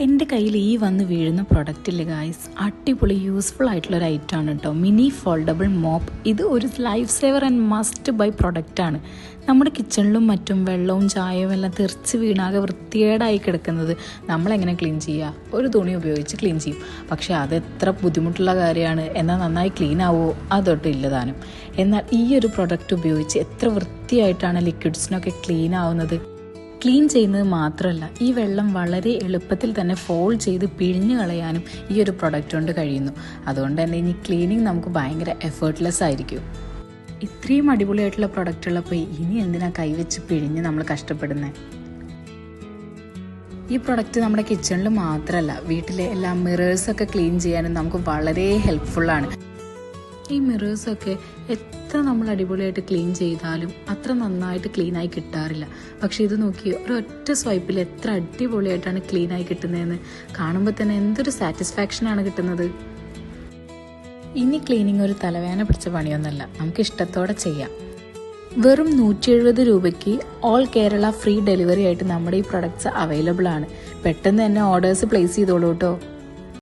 എൻ്റെ കയ്യിൽ ഈ വന്ന് വീഴുന്ന പ്രൊഡക്റ്റില്ലേ ഗായ്സ്, അടിപൊളി യൂസ്ഫുൾ ആയിട്ടുള്ളൊരു ഐറ്റമാണ് കേട്ടോ. Mini foldable mop. ഇത് ഒരു life saver and must buy പ്രൊഡക്റ്റാണ്. നമ്മുടെ കിച്ചണിലും മറ്റും വെള്ളവും ചായവും എല്ലാം തെറിച്ച് വീണാകെ വൃത്തികേടായി കിടക്കുന്നത് നമ്മളെങ്ങനെ ക്ലീൻ ചെയ്യുക? ഒരു തുണി ഉപയോഗിച്ച് ക്ലീൻ ചെയ്യും. പക്ഷേ അത് എത്ര ബുദ്ധിമുട്ടുള്ള കാര്യമാണ്. എന്നാൽ നന്നായി ക്ലീൻ ആവുമോ? അതൊട്ടും ഇല്ലതാനും. എന്നാൽ ഈ ഒരു പ്രൊഡക്റ്റ് ഉപയോഗിച്ച് എത്ര വൃത്തിയായിട്ടാണ് ലിക്വിഡ്സിനൊക്കെ ക്ലീൻ ആവുന്നത്. ക്ലീൻ ചെയ്യുന്നത് മാത്രമല്ല, ഈ വെള്ളം വളരെ എളുപ്പത്തിൽ തന്നെ ഫോൾഡ് ചെയ്ത് പിഴിഞ്ഞ് കളയാനും ഈ ഒരു പ്രൊഡക്റ്റ് കൊണ്ട് കഴിയുന്നു. അതുകൊണ്ട് തന്നെ ഇനി ക്ലീനിങ് നമുക്ക് ഭയങ്കര എഫേർട്ട്ലെസ് ആയിരിക്കും. ഇത്രയും അടിപൊളിയായിട്ടുള്ള പ്രൊഡക്റ്റുള്ളപ്പോൾ ഇനി എന്തിനാ കൈവച്ച് പിഴിഞ്ഞ് നമ്മൾ കഷ്ടപ്പെടുന്നത്? ഈ പ്രൊഡക്റ്റ് നമ്മുടെ കിച്ചണിൽ മാത്രമല്ല, വീട്ടിലെ എല്ലാ മിറേഴ്സൊക്കെ ക്ലീൻ ചെയ്യാനും നമുക്ക് വളരെ ഹെൽപ്ഫുള്ളാണ്. ഈ മിറേഴ്സൊക്കെ എത്ര നമ്മൾ അടിപൊളിയായിട്ട് ക്ലീൻ ചെയ്താലും അത്ര നന്നായിട്ട് ക്ലീനായി കിട്ടാറില്ല. പക്ഷേ ഇത് നോക്കി ഒരൊറ്റ സ്വൈപ്പിൽ എത്ര അടിപൊളിയായിട്ടാണ് ക്ലീനായി കിട്ടുന്നതെന്ന് കാണുമ്പോൾ തന്നെ എന്തൊരു സാറ്റിസ്ഫാക്ഷനാണ് കിട്ടുന്നത്. ഇനി ക്ലീനിങ് ഒരു തലവേദന പിടിച്ച പണിയൊന്നുമല്ല, നമുക്ക് ഇഷ്ടത്തോടെ ചെയ്യാം. വെറും 170 രൂപയ്ക്ക് ഓൾ കേരള ഫ്രീ ഡെലിവറി ആയിട്ട് നമ്മുടെ ഈ പ്രൊഡക്ട്സ് അവൈലബിൾ ആണ്. പെട്ടെന്ന് തന്നെ ഓർഡേഴ്സ് പ്ലേസ് ചെയ്തോളൂ കേട്ടോ.